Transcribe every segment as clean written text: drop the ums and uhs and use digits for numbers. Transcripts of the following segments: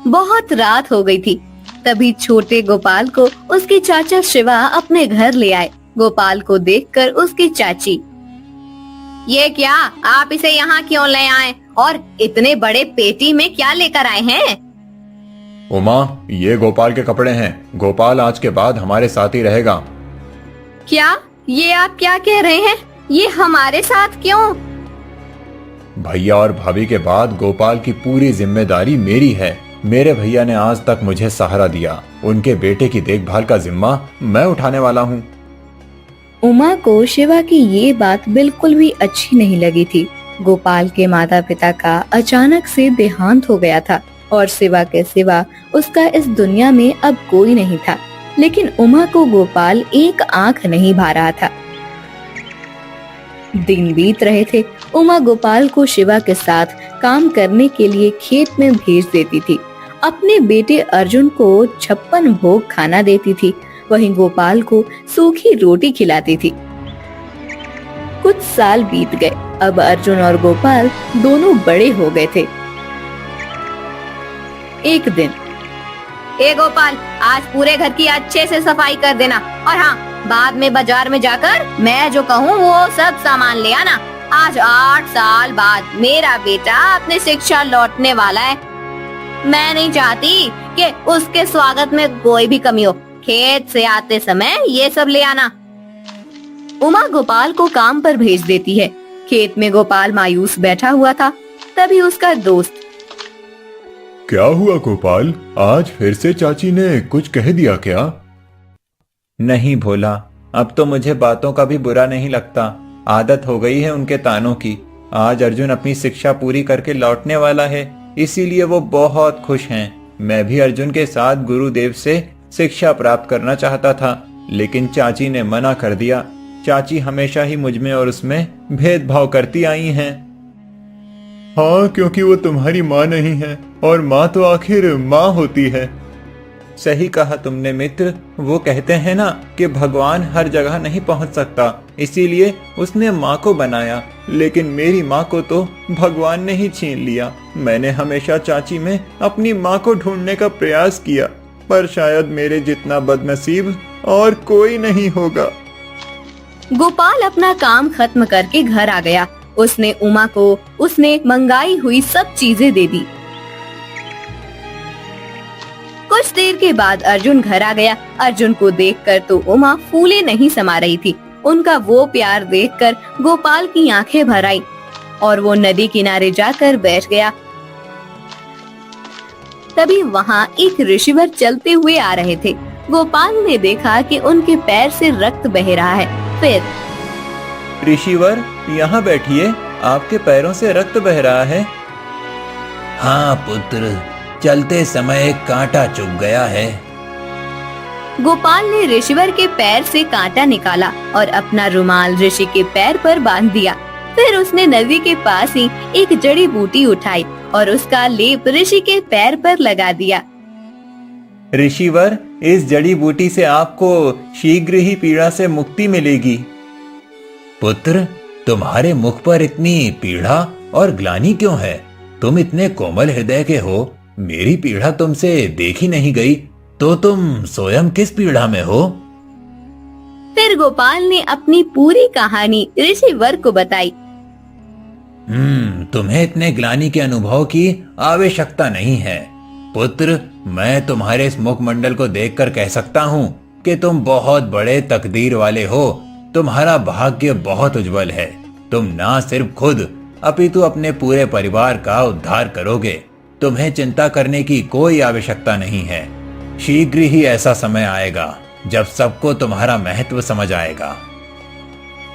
बहुत रात हो गई थी। तभी छोटे गोपाल को उसके चाचा शिवा अपने घर ले आए। गोपाल को देखकर उसकी चाची, ये क्या, आप इसे यहाँ क्यों ले आए और इतने बड़े पेटी में क्या लेकर आए हैं? उमा, ये गोपाल के कपड़े हैं। गोपाल आज के बाद हमारे साथ ही रहेगा। क्या? ये आप क्या कह रहे हैं? ये हमारे साथ क्यों? भैया और भाभी के बाद गोपाल की पूरी जिम्मेदारी मेरी है। मेरे भैया ने आज तक मुझे सहारा दिया। उनके बेटे की देखभाल का जिम्मा मैं उठाने वाला हूँ। उमा को शिवा की ये बात बिल्कुल भी अच्छी नहीं लगी थी। गोपाल के माता पिता का अचानक से देहांत हो गया था और शिवा के सिवा उसका इस दुनिया में अब कोई नहीं था। लेकिन उमा को गोपाल एक आंख नहीं भा रहा था। दिन बीत रहे थे। उमा गोपाल को शिवा के साथ काम करने के लिए खेत में भेज देती थी। अपने बेटे अर्जुन को 56 भोग खाना देती थी, वहीं गोपाल को सूखी रोटी खिलाती थी। कुछ साल बीत गए। अब अर्जुन और गोपाल दोनों बड़े हो गए थे। एक दिन, ए गोपाल, आज पूरे घर की अच्छे से सफाई कर देना और हाँ, बाद में बाजार में जाकर मैं जो कहूँ वो सब सामान ले आना। आज 8 साल बाद मेरा बेटा अपनी शिक्षा लौटने वाला है। मैं नहीं चाहती कि उसके स्वागत में कोई भी कमी हो। खेत से आते समय ये सब ले आना। उमा गोपाल को काम पर भेज देती है। खेत में गोपाल मायूस बैठा हुआ था। तभी उसका दोस्त, क्या हुआ गोपाल, आज फिर से चाची ने कुछ कह दिया क्या? नहीं भोला, अब तो मुझे बातों का भी बुरा नहीं लगता। आदत हो गई है उनके तानों की। आज अर्जुन अपनी शिक्षा पूरी करके लौटने वाला है, इसीलिए वो बहुत खुश हैं। मैं भी अर्जुन के साथ गुरुदेव से शिक्षा प्राप्त करना चाहता था, लेकिन चाची ने मना कर दिया। चाची हमेशा ही मुझ में और उसमें भेदभाव करती आई हैं। हाँ, क्योंकि वो तुम्हारी माँ नहीं है और माँ तो आखिर माँ होती है। सही कहा तुमने मित्र। वो कहते हैं ना कि भगवान हर जगह नहीं पहुंच सकता, इसीलिए उसने माँ को बनाया। लेकिन मेरी माँ को तो भगवान ने ही छीन लिया। मैंने हमेशा चाची में अपनी माँ को ढूंढने का प्रयास किया, पर शायद मेरे जितना बदनसीब और कोई नहीं होगा। गोपाल अपना काम खत्म करके घर आ गया। उसने उमा को उसने मंगाई हुई सब चीजें दे दी। कुछ देर के बाद अर्जुन घर आ गया। अर्जुन को देखकर तो उमा फूले नहीं समा रही थी। उनका वो प्यार देखकर गोपाल की आंखें भर आई और वो नदी किनारे जाकर बैठ गया। तभी वहाँ एक ऋषिवर चलते हुए आ रहे थे। गोपाल ने देखा कि उनके पैर से रक्त बह रहा है। फिर, ऋषिवर, यहाँ बैठिए, आपके पैरों से रक्त बह रहा है। हाँ पुत्र, चलते समय एक कांटा चुभ गया है। गोपाल ने ऋषिवर के पैर से कांटा निकाला और अपना रुमाल ऋषि के पैर पर बांध दिया। फिर उसने नदी के पास ही एक जड़ी बूटी उठाई और उसका लेप ऋषि के पैर पर लगा दिया। ऋषिवर, इस जड़ी बूटी से आपको शीघ्र ही पीड़ा से मुक्ति मिलेगी। पुत्र, तुम्हारे मुख पर इतनी पीड़ा और ग्लानि क्यों है? तुम इतने कोमल हृदय के हो, मेरी पीड़ा तुमसे देखी नहीं गई, तो तुम स्वयं किस पीड़ा में हो? फिर गोपाल ने अपनी पूरी कहानी ऋषिवर को बताई। तुम्हें इतने ग्लानि के अनुभव की आवश्यकता नहीं है। पुत्र, मैं तुम्हारे इस मुखमंडल को देखकर कह सकता हूँ कि तुम बहुत बड़े तकदीर वाले हो। तुम्हारा भाग्य बहुत उज्जवल है। तुम ना सिर्फ खुद अपितु अपने पूरे परिवार का उद्धार करोगे। तुम्हें चिंता करने की कोई आवश्यकता नहीं है। शीघ्र ही ऐसा समय आएगा जब सबको तुम्हारा महत्व समझ आएगा।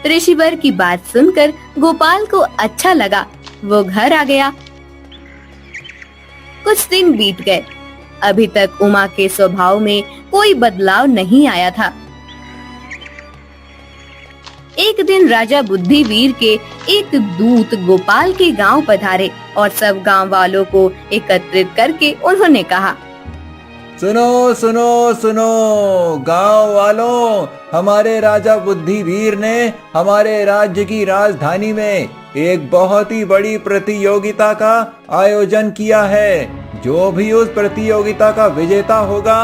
ऋषिवर की बात सुनकर गोपाल को अच्छा लगा। वो घर आ गया। कुछ दिन बीत गए। अभी तक उमा के स्वभाव में कोई बदलाव नहीं आया था। एक दिन राजा बुद्धिवीर के एक दूत गोपाल के गांव पधारे और सब गांव वालों को एकत्रित करके उन्होंने कहा, सुनो सुनो सुनो गांव वालों, हमारे राजा बुद्धिवीर ने हमारे राज्य की राजधानी में एक बहुत ही बड़ी प्रतियोगिता का आयोजन किया है। जो भी उस प्रतियोगिता का विजेता होगा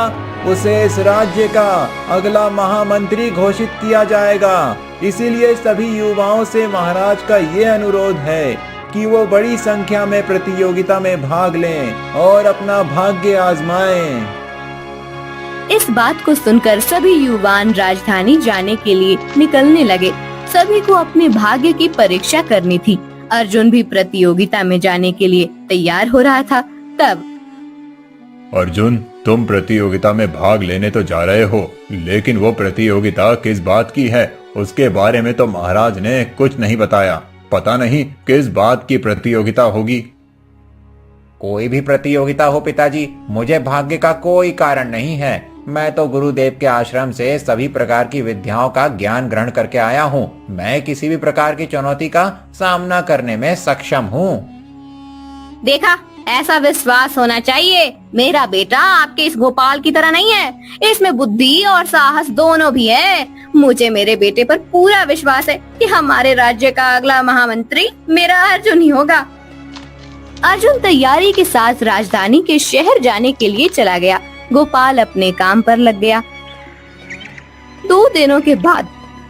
उसे इस राज्य का अगला महामंत्री घोषित किया जाएगा। इसीलिए सभी युवाओं से महाराज का ये अनुरोध है कि वो बड़ी संख्या में प्रतियोगिता में भाग लें और अपना भाग्य आजमाएं। इस बात को सुनकर सभी युवान राजधानी जाने के लिए निकलने लगे। सभी को अपने भाग्य की परीक्षा करनी थी। अर्जुन भी प्रतियोगिता में जाने के लिए तैयार हो रहा था। तब अर्जुन, तुम प्रतियोगिता में भाग लेने तो जा रहे हो, लेकिन वो प्रतियोगिता किस बात की है उसके बारे में तो महाराज ने कुछ नहीं बताया। पता नहीं किस बात की प्रतियोगिता होगी। कोई भी प्रतियोगिता हो पिताजी, मुझे भाग्य का कोई कारण नहीं है। मैं तो गुरुदेव के आश्रम से सभी प्रकार की विद्याओं का ज्ञान ग्रहण करके आया हूँ। मैं किसी भी प्रकार की चुनौती का सामना करने में सक्षम हूँ। देखा, ऐसा विश्वास होना चाहिए। मेरा बेटा आपके इस गोपाल की तरह नहीं है। इसमें बुद्धि और साहस दोनों भी है। मुझे मेरे बेटे पर पूरा विश्वास है कि हमारे राज्य का अगला महामंत्री मेरा अर्जुन ही होगा। अर्जुन तैयारी के साथ राजधानी के शहर जाने के लिए चला गया। गोपाल अपने काम पर लग गया। 2 दिनों के बाद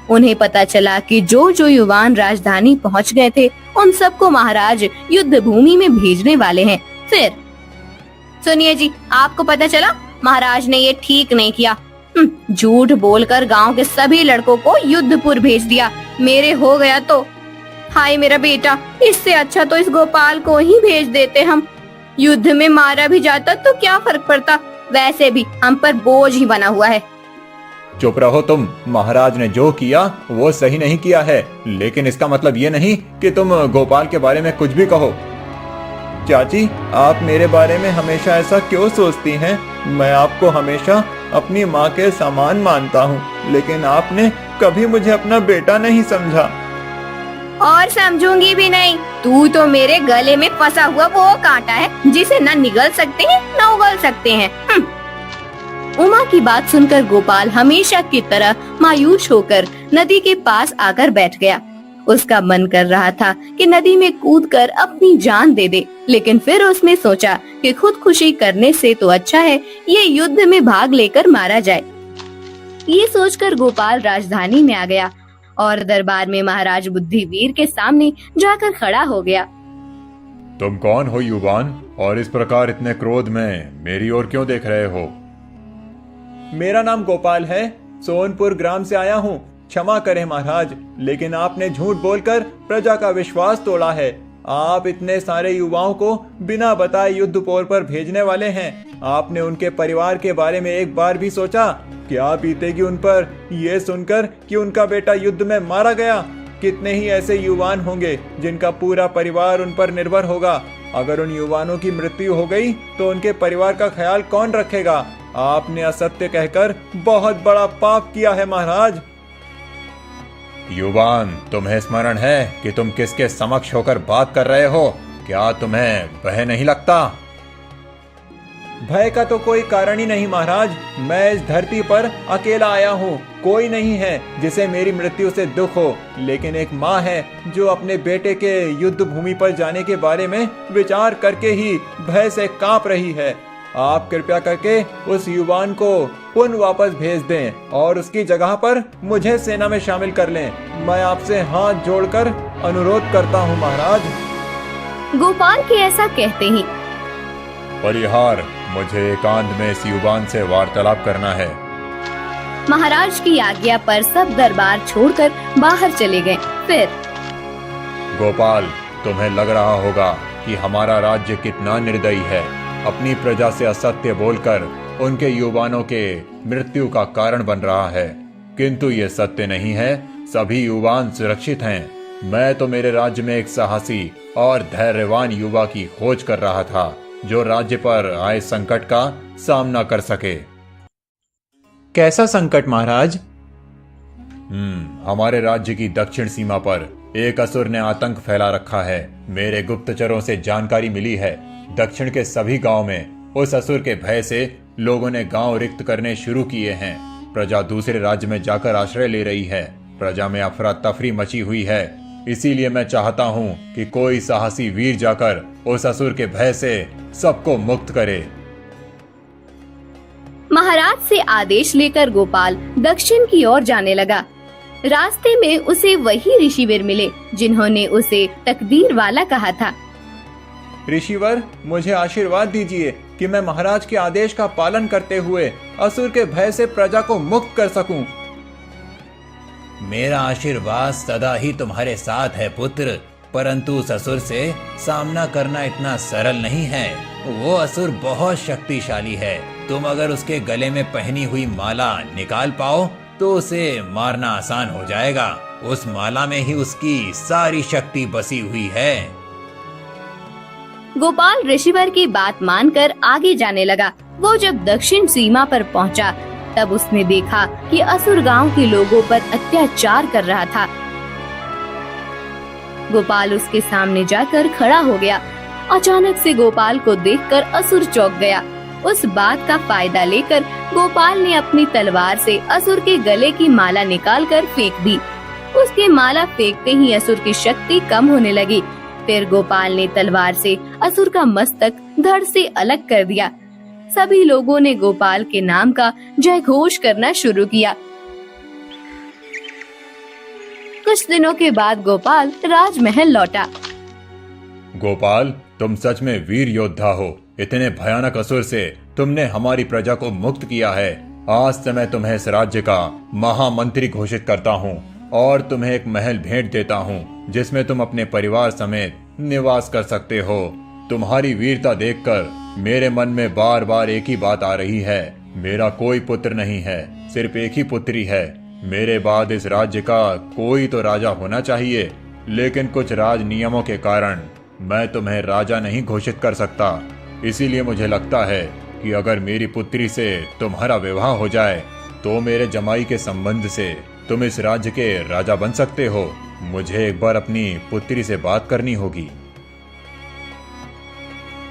उन्हें पता चला कि जो युवान राजधानी पहुंच गए थे उन सबको महाराज युद्ध भूमि में भेजने वाले हैं। फिर सुनिए जी, आपको पता चला महाराज ने ये ठीक नहीं किया। झूठ बोलकर गांव के सभी लड़कों को युद्धपुर भेज दिया। मेरे हो गया तो हाय मेरा बेटा, इससे अच्छा तो इस गोपाल को ही भेज देते हम। युद्ध में मारा भी जाता तो क्या फर्क पड़ता, वैसे भी हम पर बोझ ही बना हुआ है। चुप रहो तुम। महाराज ने जो किया वो सही नहीं किया है, लेकिन इसका मतलब ये नहीं कि तुम गोपाल के बारे में कुछ भी कहो। चाची, आप मेरे बारे में हमेशा ऐसा क्यों सोचती हैं? मैं आपको हमेशा अपनी माँ के समान मानता हूँ, लेकिन आपने कभी मुझे अपना बेटा नहीं समझा। और समझूंगी भी नहीं। तू तो मेरे गले में फंसा हुआ वो कांटा है जिसे न निगल सकते हैं न उगल सकते हैं। उमा की बात सुनकर गोपाल हमेशा की तरह मायूस होकर नदी के पास आकर बैठ गया। उसका मन कर रहा था कि नदी में कूदकर अपनी जान दे दे, लेकिन फिर उसने सोचा कि खुदकुशी करने से तो अच्छा है ये युद्ध में भाग लेकर मारा जाए। ये सोचकर गोपाल राजधानी में आ गया और दरबार में महाराज बुद्धिवीर के सामने जाकर खड़ा हो गया। तुम कौन हो युवान, और इस प्रकार इतने क्रोध में मेरी ओर क्यों देख रहे हो? मेरा नाम गोपाल है, सोनपुर ग्राम से आया हूँ। क्षमा करें महाराज, लेकिन आपने झूठ बोलकर प्रजा का विश्वास तोड़ा है। आप इतने सारे युवाओं को बिना बताए युद्धपोर पर भेजने वाले हैं। आपने उनके परिवार के बारे में एक बार भी सोचा? क्या बीतेगी उन पर यह सुनकर कि उनका बेटा युद्ध में मारा गया? कितने ही ऐसे युवान होंगे जिनका पूरा परिवार उन पर निर्भर होगा। अगर उन युवानों की मृत्यु हो गई तो उनके परिवार का ख्याल कौन रखेगा? आपने असत्य कहकर बहुत बड़ा पाप किया है महाराज। युवान, तुम्हें स्मरण है कि तुम किसके समक्ष होकर बात कर रहे हो? क्या तुम्हें भय नहीं लगता? भय का तो कोई कारण ही नहीं महाराज। मैं इस धरती पर अकेला आया हूँ। कोई नहीं है जिसे मेरी मृत्यु से दुख हो, लेकिन एक माँ है जो अपने बेटे के युद्ध भूमि पर जाने के बारे में विचार करके ही भय से कांप रही है। आप कृपया करके उस युवान को पुनः वापस भेज दें और उसकी जगह पर मुझे सेना में शामिल कर लें। मैं आपसे हाथ जोड़कर अनुरोध करता हूँ महाराज। गोपाल के ऐसा कहते ही परिहार, मुझे एकांत में इस युवान से वार्तालाप करना है। महाराज की आज्ञा पर सब दरबार छोड़कर बाहर चले गए। फिर गोपाल, तुम्हें लग रहा होगा कि हमारा राज्य कितना निर्दयी है। अपनी प्रजा से असत्य बोलकर उनके युवानों के मृत्यु का कारण बन रहा है, किंतु ये सत्य नहीं है। सभी युवान सुरक्षित हैं। मैं तो मेरे राज्य में एक साहसी और धैर्यवान युवा की खोज कर रहा था जो राज्य पर आए संकट का सामना कर सके। कैसा संकट महाराज? हमारे राज्य की दक्षिण सीमा पर एक असुर ने आतंक फैला रखा है। मेरे गुप्तचरों से जानकारी मिली है दक्षिण के सभी गांव में उस असुर के भय से लोगों ने गांव रिक्त करने शुरू किए हैं। प्रजा दूसरे राज्य में जाकर आश्रय ले रही है। प्रजा में अफरा तफरी मची हुई है। इसीलिए मैं चाहता हूँ कि कोई साहसी वीर जाकर उस असुर के भय से सबको मुक्त करे। महाराज से आदेश लेकर गोपाल दक्षिण की ओर जाने लगा। रास्ते में उसे वही ऋषिवीर मिले जिन्होंने उसे तकदीर वाला कहा था। ऋषिवर, मुझे आशीर्वाद दीजिए कि मैं महाराज के आदेश का पालन करते हुए असुर के भय से प्रजा को मुक्त कर सकूं। मेरा आशीर्वाद सदा ही तुम्हारे साथ है पुत्र, परंतु उस असुर से सामना करना इतना सरल नहीं है। वो असुर बहुत शक्तिशाली है। तुम अगर उसके गले में पहनी हुई माला निकाल पाओ तो उसे मारना आसान हो जाएगा। उस माला में ही उसकी सारी शक्ति बसी हुई है। गोपाल ऋषिवर की बात मानकर आगे जाने लगा। वो जब दक्षिण सीमा पर पहुंचा तब उसने देखा कि असुर गांव के लोगों पर अत्याचार कर रहा था। गोपाल उसके सामने जाकर खड़ा हो गया। अचानक से गोपाल को देखकर असुर चौंक गया। उस बात का फायदा लेकर गोपाल ने अपनी तलवार से असुर के गले की माला निकालकर फेंक दी। उसके माला फेंकते ही असुर की शक्ति कम होने लगी। फिर गोपाल ने तलवार से असुर का मस्तक धड़ से अलग कर दिया। सभी लोगों ने गोपाल के नाम का जय घोष करना शुरू किया। कुछ दिनों के बाद गोपाल राजमहल लौटा। गोपाल, तुम सच में वीर योद्धा हो। इतने भयानक असुर से तुमने हमारी प्रजा को मुक्त किया है। आज से मैं तुम्हें इस राज्य का महामंत्री घोषित करता हूँ और तुम्हें एक महल भेंट देता हूँ जिसमें तुम अपने परिवार समेत निवास कर सकते हो। तुम्हारी वीरता देखकर मेरे मन में बार बार एक ही बात आ रही है। मेरा कोई पुत्र नहीं है, सिर्फ एक ही पुत्री है। मेरे बाद इस राज्य का कोई तो राजा होना चाहिए, लेकिन कुछ राज नियमों के कारण मैं तुम्हें राजा नहीं घोषित कर सकता। इसीलिए मुझे लगता है कि अगर मेरी पुत्री से तुम्हारा विवाह हो जाए तो मेरे जमाई के संबंध से तुम इस राज्य के राजा बन सकते हो। मुझे एक बार अपनी पुत्री से बात करनी होगी।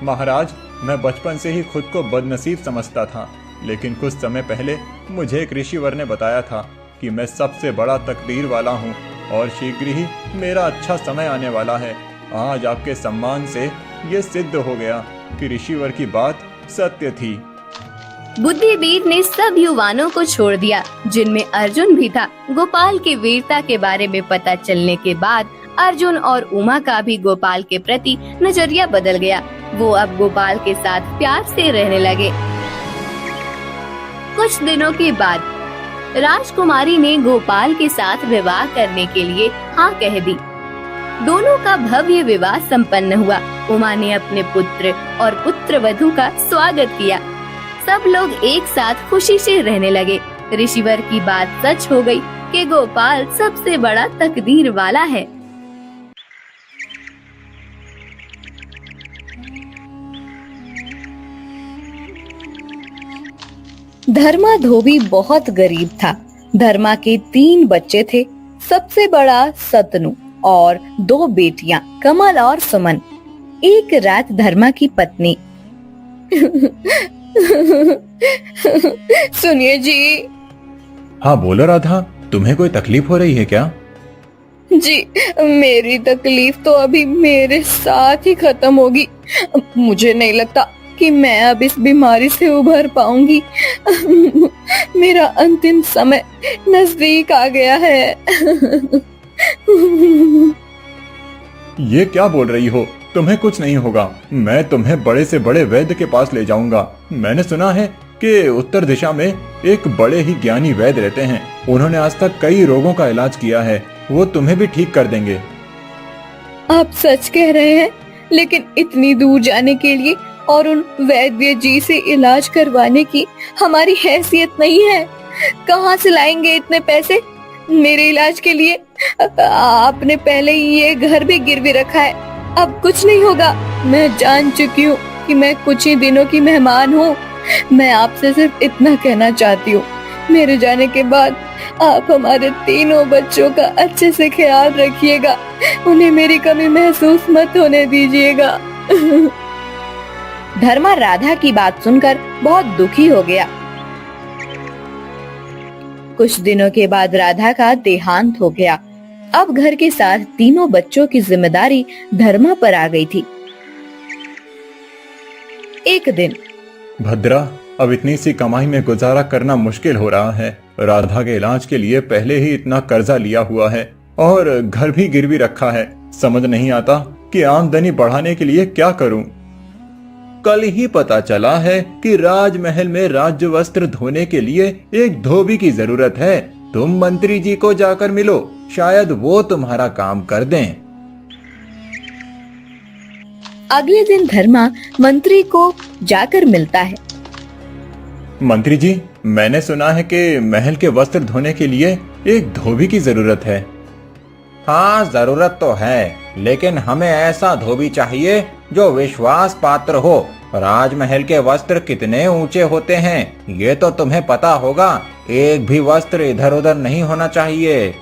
महाराज, मैं बचपन से ही खुद को बदनसीब समझता था, लेकिन कुछ समय पहले मुझे एक ऋषिवर ने बताया था कि मैं सबसे बड़ा तकदीर वाला हूँ और शीघ्र ही मेरा अच्छा समय आने वाला है। आज आपके सम्मान से ये सिद्ध हो गया कि ऋषिवर की बात सत्य थी। बुद्धिवीर ने सब युवानों को छोड़ दिया, जिनमें अर्जुन भी था। गोपाल की वीरता के बारे में पता चलने के बाद अर्जुन और उमा का भी गोपाल के प्रति नजरिया बदल गया। वो अब गोपाल के साथ प्यार से रहने लगे। कुछ दिनों के बाद राजकुमारी ने गोपाल के साथ विवाह करने के लिए हाँ कह दी। दोनों का भव्य विवाह संपन्न हुआ। उमा ने अपने पुत्र और पुत्रवधू का स्वागत किया। सब लोग एक साथ खुशी से रहने लगे। ऋषिवर की बात सच हो गई कि गोपाल सबसे बड़ा तकदीर वाला है। धर्मा धोबी बहुत गरीब था। धर्मा के 3 बच्चे थे। सबसे बड़ा सतनु और 2 बेटियां कमल और सुमन। एक रात धर्मा की पत्नी सुनिए जी। हाँ बोलो राधा, तुम्हें कोई तकलीफ हो रही है क्या? जी, मेरी तकलीफ तो अभी मेरे साथ ही खत्म होगी। मुझे नहीं लगता कि मैं अब इस बीमारी से उभर पाऊंगी। मेरा अंतिम समय नजदीक आ गया है। ये क्या बोल रही हो? तुम्हें कुछ नहीं होगा। मैं तुम्हें बड़े से बड़े वैद्य के पास ले जाऊंगा। मैंने सुना है कि उत्तर दिशा में एक बड़े ही ज्ञानी वैद्य रहते हैं। उन्होंने आज तक कई रोगों का इलाज किया है। वो तुम्हें भी ठीक कर देंगे। आप सच कह रहे हैं, लेकिन इतनी दूर जाने के लिए और उन वैद्य जी से इलाज करवाने की हमारी हैसियत नहीं है। कहाँ से लाएंगे इतने पैसे मेरे इलाज के लिए? आपने पहले ही ये घर भी गिरवी रखा है। अब कुछ नहीं होगा। मैं जान चुकी हूँ कि मैं कुछ ही दिनों की मेहमान हूँ। मैं आपसे सिर्फ इतना कहना चाहती हूँ, मेरे जाने के बाद आप हमारे 3 बच्चों का अच्छे से ख्याल रखिएगा। उन्हें मेरी कमी महसूस मत होने दीजिएगा। धर्मा राधा की बात सुनकर बहुत दुखी हो गया। कुछ दिनों के बाद राधा का देहांत हो गया। अब घर के साथ तीनों बच्चों की जिम्मेदारी धर्मा पर आ गई थी। एक दिन भद्रा, अब इतनी सी कमाई में गुजारा करना मुश्किल हो रहा है। राधा के इलाज के लिए पहले ही इतना कर्जा लिया हुआ है और घर भी गिरवी रखा है। समझ नहीं आता कि आमदनी बढ़ाने के लिए क्या करूं। कल ही पता चला है कि राजमहल में राज्य वस्त्र धोने के लिए एक धोबी की जरूरत है। तुम मंत्री जी को जाकर मिलो, शायद वो तुम्हारा काम कर दें। अगले दिन धर्मा मंत्री को जाकर मिलता है। मंत्री जी, मैंने सुना है कि महल के वस्त्र धोने के लिए एक धोबी की जरूरत है। हाँ, जरूरत तो है, लेकिन हमें ऐसा धोबी चाहिए जो विश्वास पात्र हो। राजमहल के वस्त्र कितने ऊंचे होते हैं, ये तो तुम्हें पता होगा। एक भी वस्त्र इधर उधर नहीं होना चाहिए।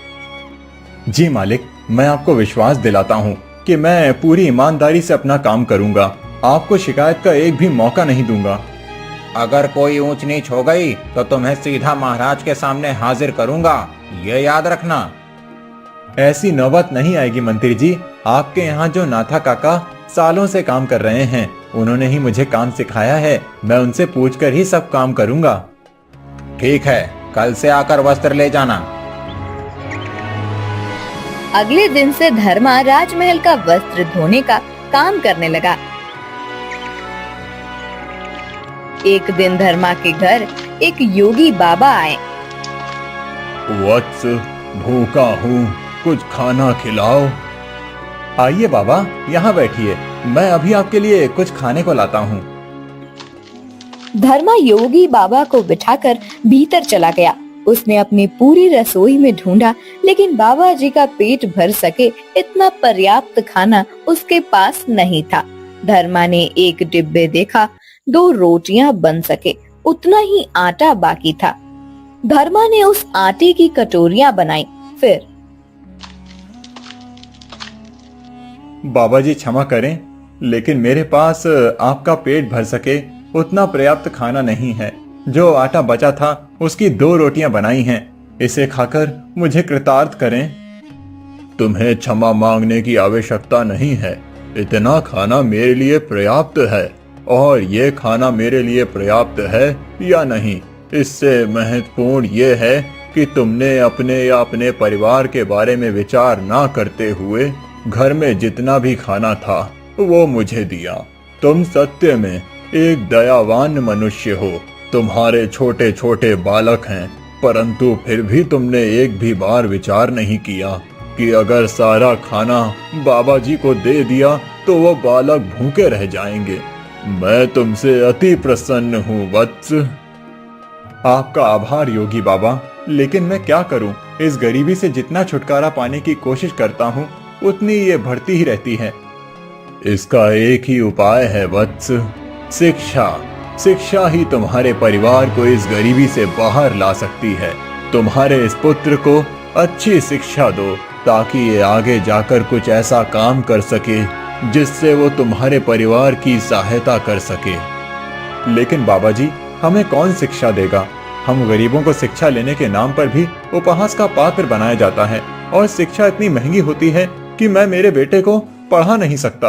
जी मालिक, मैं आपको विश्वास दिलाता हूँ कि मैं पूरी ईमानदारी से अपना काम करूँगा। आपको शिकायत का एक भी मौका नहीं दूंगा। अगर कोई ऊंच नीच हो गई तो तुम्हें सीधा महाराज के सामने हाजिर करूंगा, ये याद रखना। ऐसी नौबत नहीं आएगी मंत्री जी। आपके यहाँ जो नाथा काका सालों से काम कर रहे हैं, उन्होंने ही मुझे काम सिखाया है। मैं उनसे पूछकर ही सब काम करूंगा। ठीक है, कल से आकर वस्त्र ले जाना। अगले दिन से धर्मा राजमहल का वस्त्र धोने का काम करने लगा। एक दिन धर्मा के घर एक योगी बाबा आए। वत्स, भूखा हूँ, कुछ खाना खिलाओ। आइए बाबा, यहाँ बैठिए, मैं अभी आपके लिए कुछ खाने को लाता हूँ। धर्मा योगी बाबा को बिठाकर भीतर चला गया। उसने अपनी पूरी रसोई में ढूंढा, लेकिन बाबा जी का पेट भर सके इतना पर्याप्त खाना उसके पास नहीं था। धर्मा ने एक डिब्बे देखा, 2 रोटियां बन सके उतना ही आटा बाकी था। धर्मा ने उस आटे की कटोरियां बनाई। फिर बाबा जी क्षमा करें, लेकिन मेरे पास आपका पेट भर सके उतना पर्याप्त खाना नहीं है। जो आटा बचा था उसकी 2 रोटियां बनाई हैं, इसे खाकर मुझे कृतार्थ करें। तुम्हें क्षमा मांगने की आवश्यकता नहीं है। इतना खाना मेरे लिए पर्याप्त है, और ये खाना मेरे लिए पर्याप्त है या नहीं, इससे महत्वपूर्ण ये है कि तुमने अपने या अपने परिवार के बारे में विचार ना करते हुए घर में जितना भी खाना था वो मुझे दिया। तुम सत्य में एक दयावान मनुष्य हो। तुम्हारे छोटे छोटे बालक हैं, परंतु फिर भी तुमने एक भी बार विचार नहीं किया कि अगर सारा खाना बाबा जी को दे दिया तो वो बालक भूखे रह जाएंगे। मैं तुमसे अति प्रसन्न हूँ वत्स। आपका आभार योगी बाबा, लेकिन मैं क्या करूं? इस गरीबी से जितना छुटकारा पाने की कोशिश करता हूं, उतनी ये बढ़ती ही रहती है। इसका एक ही उपाय है वत्स, शिक्षा। शिक्षा ही तुम्हारे परिवार को इस गरीबी से बाहर ला सकती है। तुम्हारे इस पुत्र को अच्छी शिक्षा दो, ताकि ये आगे जाकर कुछ ऐसा काम कर सके जिससे वो तुम्हारे परिवार की सहायता कर सके। लेकिन बाबा जी, हमें कौन शिक्षा देगा? हम गरीबों को शिक्षा लेने के नाम पर भी उपहास का पात्र बनाया जाता है, और शिक्षा इतनी महंगी होती है कि मैं मेरे बेटे को पढ़ा नहीं सकता।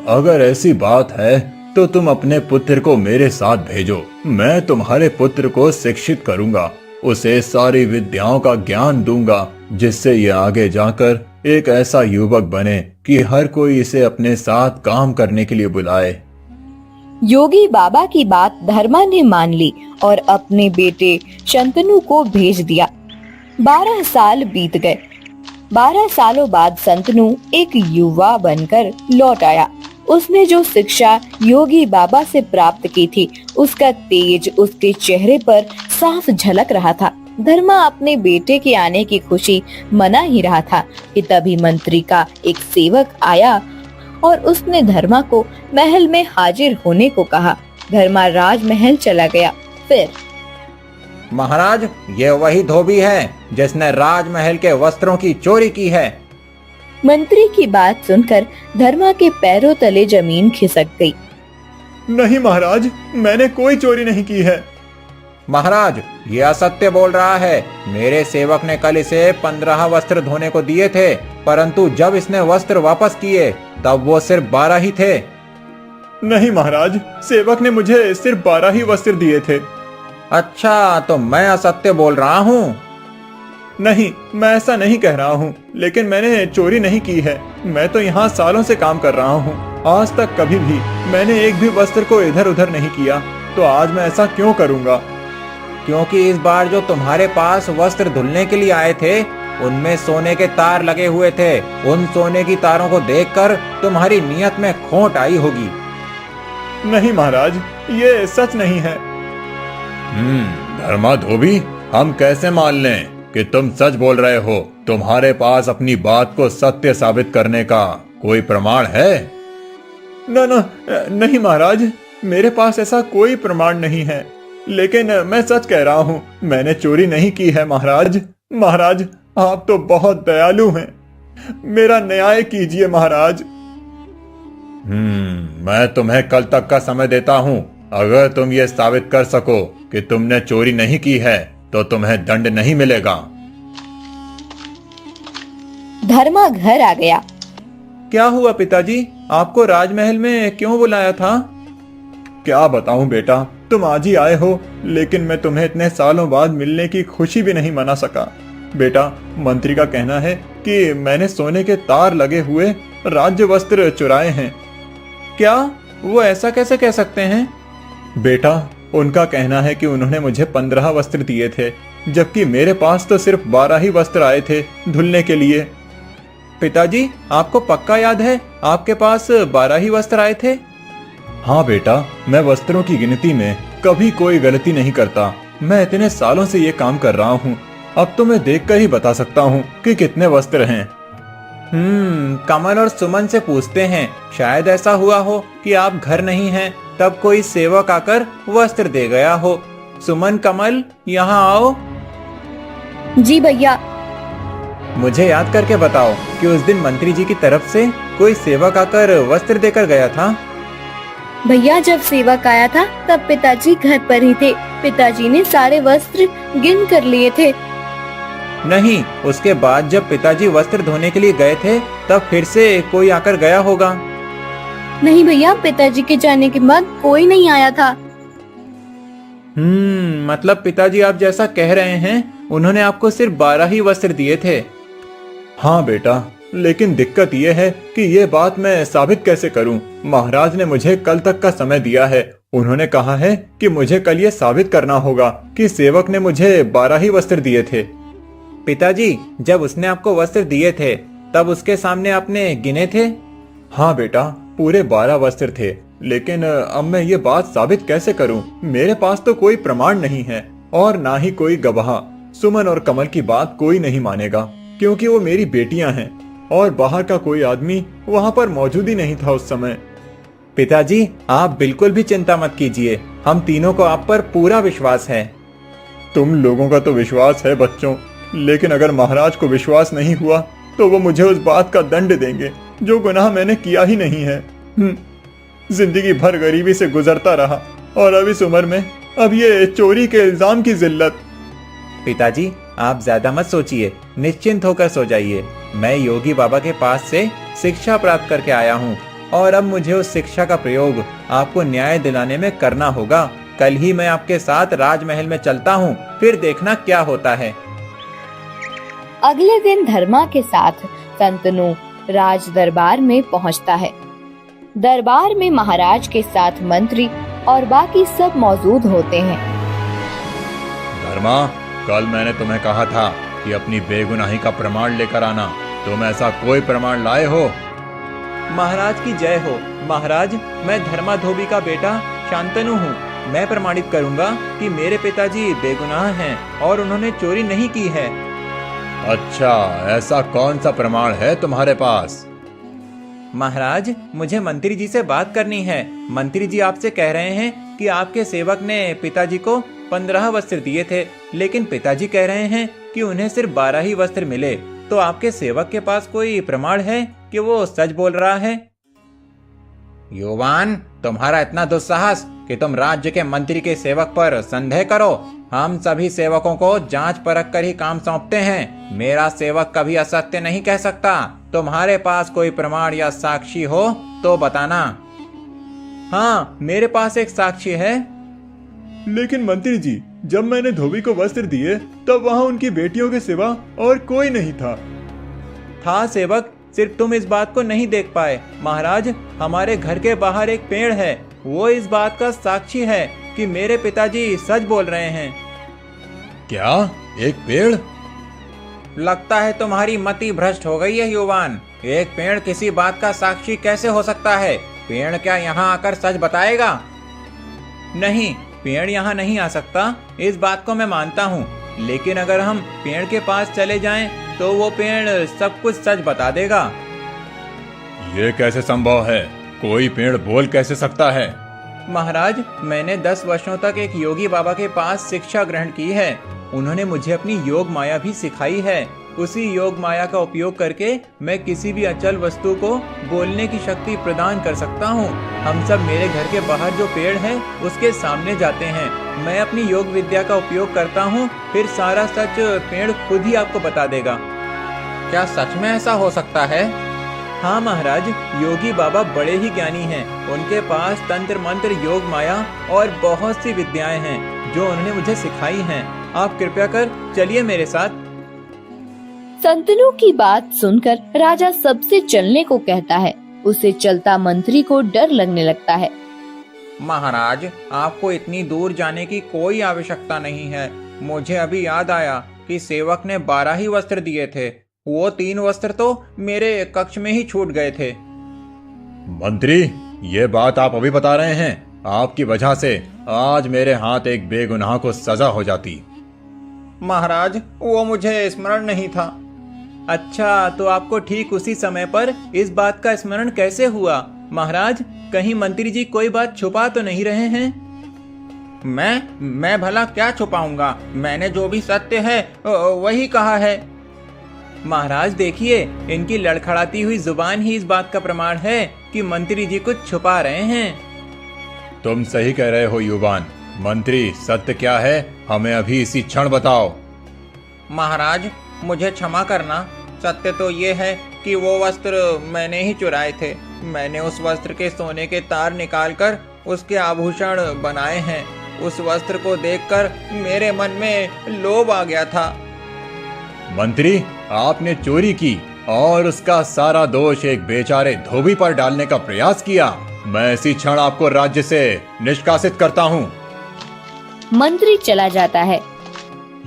अगर ऐसी बात है तो तुम अपने पुत्र को मेरे साथ भेजो। मैं तुम्हारे पुत्र को शिक्षित करूंगा, उसे सारी विद्याओं का ज्ञान दूंगा, जिससे ये आगे जाकर एक ऐसा युवक बने कि हर कोई इसे अपने साथ काम करने के लिए बुलाए। योगी बाबा की बात धर्मा ने मान ली और अपने बेटे शंतनु को भेज दिया। 12 साल बीत गए। 12 सालों बाद शंतनु एक युवा बनकर लौट आया। उसने जो शिक्षा योगी बाबा से प्राप्त की थी, उसका तेज उसके चेहरे पर साफ झलक रहा था। धर्मा अपने बेटे के आने की खुशी मना ही रहा था कि तभी मंत्री का एक सेवक आया और उसने धर्मा को महल में हाजिर होने को कहा। धर्मा राजमहल चला गया। फिर महाराज, ये वही धोबी है जिसने राजमहल के वस्त्रों की चोरी की है। मंत्री की बात सुनकर धर्मा के पैरों तले जमीन खिसक गई। नहीं महाराज, मैंने कोई चोरी नहीं की है। महाराज, ये असत्य बोल रहा है। मेरे सेवक ने कल इसे 15 वस्त्र धोने को दिए थे, परंतु जब इसने वस्त्र वापस किए तब वो सिर्फ 12 ही थे। नहीं महाराज, सेवक ने मुझे सिर्फ 12 ही वस्त्र दिए थे। अच्छा, तो मैं असत्य बोल रहा हूँ? नहीं, मैं ऐसा नहीं कह रहा हूँ, लेकिन मैंने चोरी नहीं की है। मैं तो यहाँ सालों से काम कर रहा हूँ। आज तक कभी भी मैंने एक भी वस्त्र को इधर उधर नहीं किया, तो आज मैं ऐसा क्यों करूँगा? क्योंकि इस बार जो तुम्हारे पास वस्त्र धुलने के लिए आए थे उनमें सोने के तार लगे हुए थे। उन सोने की तारों को देखकर तुम्हारी नीयत में खोट आई होगी। नहीं महाराज, ये सच नहीं है। धर्मा धोबी, हम कैसे मान लें कि तुम सच बोल रहे हो? तुम्हारे पास अपनी बात को सत्य साबित करने का कोई प्रमाण है? नहीं महाराज, मेरे पास ऐसा कोई प्रमाण नहीं है, लेकिन मैं सच कह रहा हूँ, मैंने चोरी नहीं की है। महाराज, महाराज, आप तो बहुत दयालु हैं, मेरा न्याय कीजिए महाराज। मैं तुम्हें कल तक का समय देता हूँ। अगर तुम ये साबित कर सको कि तुमने चोरी नहीं की है तो तुम्हें दंड नहीं मिलेगा। धर्मा घर आ गया। क्या हुआ पिताजी, आपको राजमहल में क्यों बुलाया था? क्या बताऊं बेटा, तुम आज ही आए हो, लेकिन मैं तुम्हें इतने सालों बाद मिलने की खुशी भी नहीं मना सका। बेटा, मंत्री का कहना है कि मैंने सोने के तार लगे हुए राज्य वस्त्र चुराए हैं। क्या? वो ऐसा कैसे कह सकते हैं? बेटा, उनका कहना है कि उन्होंने मुझे 15 वस्त्र दिए थे, जबकि मेरे पास तो सिर्फ 12 ही वस्त्र आए थे धुलने के लिए। पिताजी, आपको पक्का याद है आपके पास 12 ही वस्त्र आए थे? हाँ बेटा, मैं वस्त्रों की गिनती में कभी कोई गलती नहीं करता। मैं इतने सालों से ये काम कर रहा हूँ, अब तो मैं देखकर ही बता सकता हूँ कि कितने वस्त्र हैं। कमल और सुमन से पूछते हैं, शायद ऐसा हुआ हो कि आप घर नहीं हैं, तब कोई सेवक आकर वस्त्र दे गया हो। सुमन, कमल, यहाँ आओ। जी भैया। मुझे याद करके बताओ कि उस दिन मंत्री जी की तरफ से कोई सेवक आकर वस्त्र देकर गया था? भैया, जब सेवक आया था तब पिताजी घर पर ही थे। पिताजी ने सारे वस्त्र गिन कर लिए थे। नहीं, उसके बाद जब पिताजी वस्त्र धोने के लिए गए थे तब फिर से कोई आकर गया होगा। नहीं भैया, पिताजी के जाने के बाद कोई नहीं आया था। मतलब पिताजी आप जैसा कह रहे हैं, उन्होंने आपको सिर्फ 12 ही वस्त्र दिए थे। हाँ बेटा, लेकिन दिक्कत यह है कि ये बात मैं साबित कैसे करूं? महाराज ने मुझे कल तक का समय दिया है। उन्होंने कहा है कि मुझे कल ये साबित करना होगा कि सेवक ने मुझे 12 ही वस्त्र दिए थे। पिताजी, जब उसने आपको वस्त्र दिए थे तब उसके सामने आपने गिने थे? हाँ बेटा, पूरे 12 वस्त्र थे, लेकिन अब मैं ये बात साबित कैसे करूं? मेरे पास तो कोई प्रमाण नहीं है और ना ही कोई गवाह। सुमन और कमल की बात कोई नहीं मानेगा, क्योंकि वो मेरी बेटियां हैं और बाहर का कोई आदमी वहाँ पर मौजूद ही नहीं था उस समय। पिताजी, आप बिल्कुल भी चिंता मत कीजिए, हम तीनों को आप पर पूरा विश्वास है। तुम लोगों का तो विश्वास है बच्चों, लेकिन अगर महाराज को विश्वास नहीं हुआ तो वो मुझे उस बात का दंड देंगे जो गुनाह मैंने किया ही नहीं है। जिंदगी भर गरीबी से गुजरता रहा और अब इस उम्र में अब ये चोरी के इल्जाम की जिल्लत। पिताजी, आप ज्यादा मत सोचिए, निश्चिंत होकर सो जाइए। मैं योगी बाबा के पास से शिक्षा प्राप्त करके आया हूँ और अब मुझे उस शिक्षा का प्रयोग आपको न्याय दिलाने में करना होगा। कल ही मैं आपके साथ राजमहल में चलता हूँ, फिर देखना क्या होता है। अगले दिन धर्मा के साथ संतनु राज दरबार में पहुंचता है। दरबार में महाराज के साथ मंत्री और बाकी सब मौजूद होते हैं। धर्मा, कल मैंने तुम्हें कहा था कि अपनी बेगुनाही का प्रमाण लेकर आना। तुम ऐसा कोई प्रमाण लाए हो? महाराज की जय हो। महाराज, मैं धर्मा धोबी का बेटा शांतनु हूँ। मैं प्रमाणित करूँगा कि मेरे पिताजी बेगुनाह हैं और उन्होंने चोरी नहीं की है। अच्छा, ऐसा कौन सा प्रमाण है तुम्हारे पास? महाराज, मुझे मंत्री जी से बात करनी है। मंत्री जी आपसे कह रहे हैं कि आपके सेवक ने पिताजी को 15 वस्त्र दिए थे, लेकिन पिताजी कह रहे हैं कि उन्हें सिर्फ 12 ही वस्त्र मिले। तो आपके सेवक के पास कोई प्रमाण है कि वो सच बोल रहा है? युवान, तुम्हारा इतना दुस्साहस कि तुम राज्य के मंत्री के सेवक पर संदेह करो। हम सभी सेवकों को जांच परख कर ही काम सौंपते हैं। मेरा सेवक कभी असत्य नहीं कह सकता। तुम्हारे पास कोई प्रमाण या साक्षी हो तो बताना। हाँ, मेरे पास एक साक्षी है। लेकिन मंत्री जी, जब मैंने धोबी को वस्त्र दिए तब वहाँ उनकी बेटियों के सिवा और कोई नहीं था। था सेवक, सिर्फ तुम इस बात को नहीं देख पाए। महाराज, हमारे घर के बाहर एक पेड़ है, वो इस बात का साक्षी है कि मेरे पिताजी सच बोल रहे हैं। क्या? एक पेड़? लगता है तुम्हारी मति भ्रष्ट हो गई है युवान। एक पेड़ किसी बात का साक्षी कैसे हो सकता है? पेड़ क्या यहाँ आकर सच बताएगा? नहीं, पेड़ यहाँ नहीं आ सकता, इस बात को मैं मानता हूँ। लेकिन अगर हम पेड़ के पास चले जाएं, तो वो पेड़ सब कुछ सच बता देगा। ये कैसे संभव है? कोई पेड़ बोल कैसे सकता है? महाराज, मैंने 10 वर्षों तक एक योगी बाबा के पास शिक्षा ग्रहण की है। उन्होंने मुझे अपनी योग माया भी सिखाई है। उसी योग माया का उपयोग करके मैं किसी भी अचल वस्तु को बोलने की शक्ति प्रदान कर सकता हूँ। हम सब मेरे घर के बाहर जो पेड़ है उसके सामने जाते हैं। मैं अपनी योग विद्या का उपयोग करता हूँ, फिर सारा सच पेड़ खुद ही आपको बता देगा। क्या सच में ऐसा हो सकता है? हाँ महाराज, योगी बाबा बड़े ही ज्ञानी हैं। उनके पास तंत्र मंत्र, योग माया और बहुत सी विद्याएं हैं जो उन्होंने मुझे सिखाई हैं। आप कृपया कर चलिए मेरे साथ। संतनु की बात सुनकर राजा सबसे चलने को कहता है। उसे चलता मंत्री को डर लगने लगता है। महाराज, आपको इतनी दूर जाने की कोई आवश्यकता नहीं है। मुझे अभी याद आया कि सेवक ने 12 ही वस्त्र दिए थे। वो 3 वस्त्र तो मेरे कक्ष में ही छूट गए थे। मंत्री, ये बात आप अभी बता रहे हैं? आपकी वजह से आज मेरे हाथ एक बेगुनाह को सजा हो जाती। महाराज, वो मुझे स्मरण नहीं था। अच्छा, तो आपको ठीक उसी समय पर इस बात का स्मरण कैसे हुआ? महाराज, कहीं मंत्री जी कोई बात छुपा तो नहीं रहे हैं? मैं भला क्या छुपाऊंगा? मैंने जो भी सत्य है वही कहा है। महाराज देखिए, इनकी लड़खड़ाती हुई जुबान ही इस बात का प्रमाण है कि मंत्री जी कुछ छुपा रहे हैं। तुम सही कह रहे हो युवान। मंत्री, सत्य क्या है? हमें अभी इसी क्षण बताओ। महाराज, मुझे क्षमा करना। सत्य तो ये है कि वो वस्त्र मैंने ही चुराए थे। मैंने उस वस्त्र के सोने के तार निकालकर उसके आभूषण बनाए हैं। उस वस्त्र को देखकर मेरे मन में लोभ आ गया था। मंत्री, आपने चोरी की और उसका सारा दोष एक बेचारे धोबी पर डालने का प्रयास किया। मैं इसी क्षण आपको राज्य से निष्कासित करता हूँ। मंत्री चला जाता है।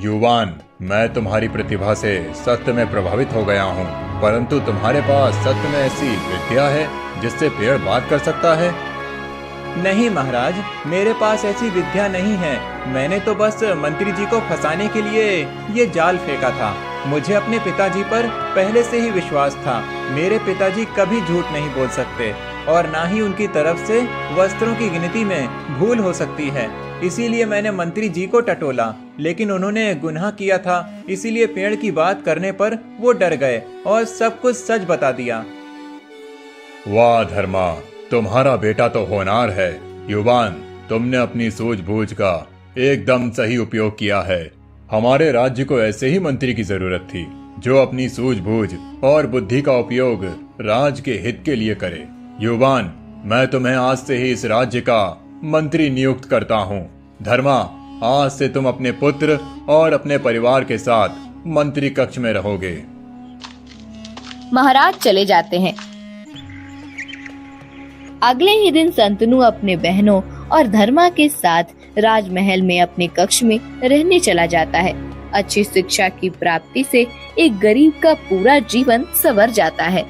युवान, मैं तुम्हारी प्रतिभा से सत्य में प्रभावित हो गया हूँ, परंतु तुम्हारे पास सत्य में ऐसी विद्या है जिससे पेड़ बात कर सकता है? नहीं महाराज, मेरे पास ऐसी विद्या नहीं है। मैंने तो बस मंत्री जी को फंसाने के लिए ये जाल फेंका था। मुझे अपने पिताजी पर पहले से ही विश्वास था। मेरे पिताजी कभी झूठ नहीं बोल सकते और ना ही उनकी तरफ से वस्त्रों की गिनती में भूल हो सकती है। इसीलिए मैंने मंत्री जी को टटोला, लेकिन उन्होंने गुनाह किया था। इसीलिए पेड़ की बात करने पर वो डर गए और सब कुछ सच बता दिया। वाह धर्मा, तुम्हारा बेटा तो होनहार है। युवान, तुमने अपनी सूझबूझ का एकदम सही उपयोग किया है। हमारे राज्य को ऐसे ही मंत्री की जरूरत थी जो अपनी सूझबूझ और बुद्धि का उपयोग राज्य के हित के लिए करे। युवान, मैं तुम्हें आज से ही इस राज्य का मंत्री नियुक्त करता हूँ। धर्मा, आज से तुम अपने पुत्र और अपने परिवार के साथ मंत्री कक्ष में रहोगे। महाराज चले जाते हैं। अगले ही दिन संतनु अपने बहनों और धर्मा के साथ राजमहल में अपने कक्ष में रहने चला जाता है। अच्छी शिक्षा की प्राप्ति से एक गरीब का पूरा जीवन संवर जाता है।